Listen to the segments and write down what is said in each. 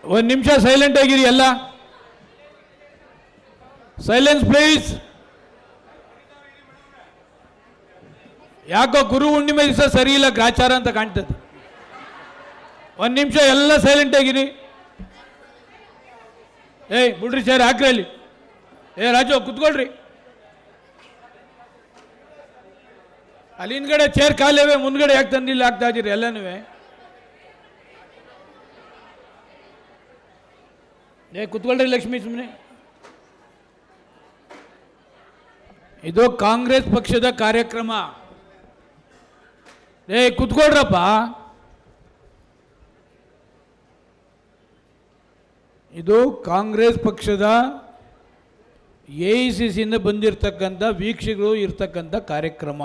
ಒಂದು ನಿಮಿಷ ಸೈಲೆಂಟ್ ಆಗಿರಿ ಎಲ್ಲ. Silence please. ಯಾಕೋ ಗುರು ಹುಣ್ಣಿಮೆ ದಿವಸ ಸರಿ ಇಲ್ಲ ಗ್ರಾಚಾರ ಅಂತ ಕಾಣ್ತದೆ. ಒಂದು ನಿಮಿಷ ಎಲ್ಲ ಸೈಲೆಂಟ್ ಆಗಿರಿ. ಏಯ್ ಬಿಡ್ರಿ ಸರ್, ಹಾಕ್ರಿ ಅಲ್ಲಿ. ರಾಜು ಕುತ್ಕೊಳ್ರಿ. ಅಲ್ಲಿ ಹಿಂದ್ಗಡೆ ಚೇರ್ ಖಾಲಿವೆ, ಮುಂದ್ಗಡೆ ಯಾಕೆ ತಂದಿಲ್ಲ ಆಗ್ತಾ ಇದ್ದೀರಿ ಎಲ್ಲನೂ. ಕುತ್ಕೊಳ್ರಿ ಲಕ್ಷ್ಮೀ ಸುಮ್ಮನೆ. ಇದು ಕಾಂಗ್ರೆಸ್ ಪಕ್ಷದ ಕಾರ್ಯಕ್ರಮ. ಕುತ್ಕೊಳ್ರಪ್ಪ. ಇದು ಕಾಂಗ್ರೆಸ್ ಪಕ್ಷದ AICCಯಿಂದ ಬಂದಿರತಕ್ಕಂಥ ವೀಕ್ಷಕರು ಇರ್ತಕ್ಕಂಥ ಕಾರ್ಯಕ್ರಮ.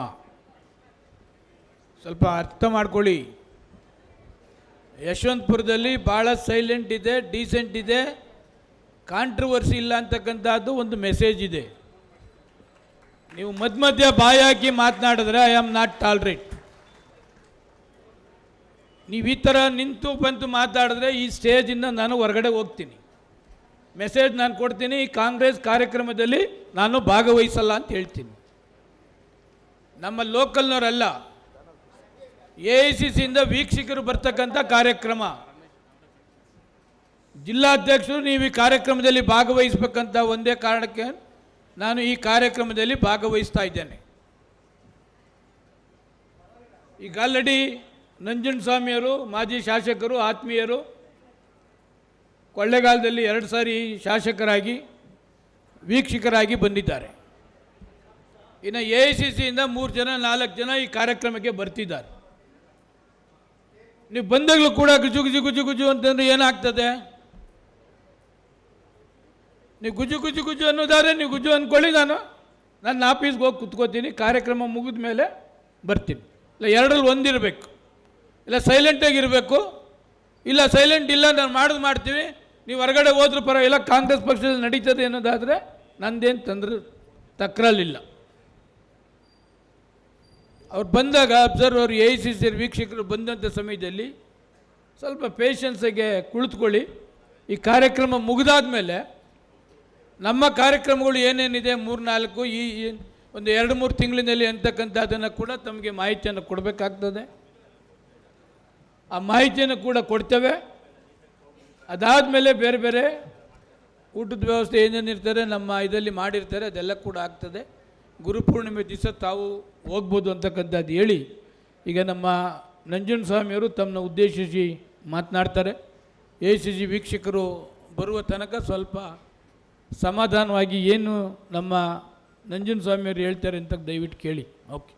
ಸ್ವಲ್ಪ ಅರ್ಥ ಮಾಡ್ಕೊಳ್ಳಿ. ಯಶವಂತಪುರದಲ್ಲಿ ಭಾಳ ಸೈಲೆಂಟ್ ಇದೆ, ಡೀಸೆಂಟ್ ಇದೆ, ಕಾಂಟ್ರವರ್ಸಿ ಇಲ್ಲ ಅಂತಕ್ಕಂಥದ್ದು ಒಂದು ಮೆಸೇಜ್ ಇದೆ. ನೀವು ಮಧ್ಯ ಬಾಯಿ ಹಾಕಿ ಮಾತನಾಡಿದ್ರೆ ಐ ಆಮ್ ನಾಟ್ ಟಾಲರೇಟ್. ನೀವು ಈ ಥರ ನಿಂತು ಬಂತು ಮಾತಾಡಿದ್ರೆ ಈ ಸ್ಟೇಜಿಂದ ನಾನು ಹೊರಗಡೆ ಹೋಗ್ತೀನಿ. ಮೆಸೇಜ್ ನಾನು ಕೊಡ್ತೀನಿ, ಈ ಕಾಂಗ್ರೆಸ್ ಕಾರ್ಯಕ್ರಮದಲ್ಲಿ ನಾನು ಭಾಗವಹಿಸಲ್ಲ ಅಂತ ಹೇಳ್ತೀನಿ. ನಮ್ಮ ಲೋಕಲ್ನವರಲ್ಲ, AICCಯಿಂದ ವೀಕ್ಷಕರು ಬರ್ತಕ್ಕಂಥ ಕಾರ್ಯಕ್ರಮ. ಜಿಲ್ಲಾಧ್ಯಕ್ಷರು ನೀವು ಈ ಕಾರ್ಯಕ್ರಮದಲ್ಲಿ ಭಾಗವಹಿಸಬೇಕಂತ ಒಂದೇ ಕಾರಣಕ್ಕೆ ನಾನು ಈ ಕಾರ್ಯಕ್ರಮದಲ್ಲಿ ಭಾಗವಹಿಸ್ತಾ ಇದ್ದೇನೆ. ಈಗ ಆಲ್ರೆಡಿ ನಂಜುಂಡಸ್ವಾಮಿಯವರು ಮಾಜಿ ಶಾಸಕರು, ಆತ್ಮೀಯರು, ಕೊಳ್ಳೇಗಾಲದಲ್ಲಿ 2 ಸಾರಿ ಶಾಸಕರಾಗಿ ವೀಕ್ಷಕರಾಗಿ ಬಂದಿದ್ದಾರೆ. ಇನ್ನು AICCಯಿಂದ 3 ಜನ 4 ಜನ ಈ ಕಾರ್ಯಕ್ರಮಕ್ಕೆ ಬರ್ತಿದ್ದಾರೆ. ನೀವು ಬಂದಾಗಲೂ ಕೂಡ ಗುಜು ಗುಜು ಗುಜು ಗುಜು ಅಂತಂದ್ರೆ ಏನಾಗ್ತದೆ? ನೀವು ಗುಜು ಗುಜು ಗುಜು ಅನ್ನೋದಾದ್ರೆ ನೀವು ಗುಜು ಅಂದ್ಕೊಳ್ಳಿ. ನಾನು ನನ್ನ ಆಫೀಸ್ಗೆ ಹೋಗಿ ಕುತ್ಕೋತೀನಿ, ಕಾರ್ಯಕ್ರಮ ಮುಗಿದ ಮೇಲೆ ಬರ್ತೀನಿ. ಇಲ್ಲ ಎರಡರಲ್ಲಿ ಒಂದಿರಬೇಕು. ಇಲ್ಲ ಸೈಲೆಂಟಾಗಿರಬೇಕು, ಇಲ್ಲ ಸೈಲೆಂಟ್ ಇಲ್ಲ ನಾನು ಮಾಡ್ತೀವಿ, ನೀವು ಹೊರಗಡೆ ಹೋದ್ರೂ ಪರವಾಗಿಲ್ಲ, ಕಾಂಗ್ರೆಸ್ ಪಕ್ಷದಲ್ಲಿ ನಡೀತದೆ ಅನ್ನೋದಾದರೆ ನಂದೇನು ತಕರಾಲಿಲ್ಲ. ಅವ್ರು ಬಂದಾಗ ಅಬ್ಸರ್ವರ್ AICC ವೀಕ್ಷಕರು ಬಂದಂಥ ಸಮಯದಲ್ಲಿ ಸ್ವಲ್ಪ ಪೇಷನ್ಸಿಗೆ ಕುಳಿತುಕೊಳ್ಳಿ. ಈ ಕಾರ್ಯಕ್ರಮ ಮುಗಿದಾದ ಮೇಲೆ ನಮ್ಮ ಕಾರ್ಯಕ್ರಮಗಳು ಏನೇನಿದೆ 3-4 ಈ ಒಂದು 2-3 ತಿಂಗಳಿನಲ್ಲಿ ಅಂತಕ್ಕಂಥದ್ದನ್ನು ಕೂಡ ತಮಗೆ ಮಾಹಿತಿಯನ್ನು ಕೊಡಬೇಕಾಗ್ತದೆ. ಆ ಮಾಹಿತಿಯನ್ನು ಕೂಡ ಕೊಡ್ತೇವೆ. ಅದಾದಮೇಲೆ ಬೇರೆ ಬೇರೆ ಊಟದ ವ್ಯವಸ್ಥೆ ಏನೇನಿರ್ತಾರೆ ನಮ್ಮ ಇದರಲ್ಲಿ ಮಾಡಿರ್ತಾರೆ ಅದೆಲ್ಲ ಕೂಡ ಆಗ್ತದೆ. ಗುರುಪೂರ್ಣಿಮೆ ದಿವಸ ತಾವು ಹೋಗ್ಬೋದು ಅಂತಕ್ಕಂಥದ್ದು ಹೇಳಿ ಈಗ ನಮ್ಮ ನಂಜುಂಡಸ್ವಾಮಿಯವರು ತಮ್ಮನ್ನು ಉದ್ದೇಶಿಸಿ ಮಾತನಾಡ್ತಾರೆ. AICC ವೀಕ್ಷಕರು ಬರುವ ತನಕ ಸ್ವಲ್ಪ ಸಮಾಧಾನವಾಗಿ ಏನು ನಮ್ಮ ನಂಜುಂಡಸ್ವಾಮಿಯವರು ಹೇಳ್ತಾರೆ ಅಂತ ದಯವಿಟ್ಟು ಕೇಳಿ. ಓಕೆ.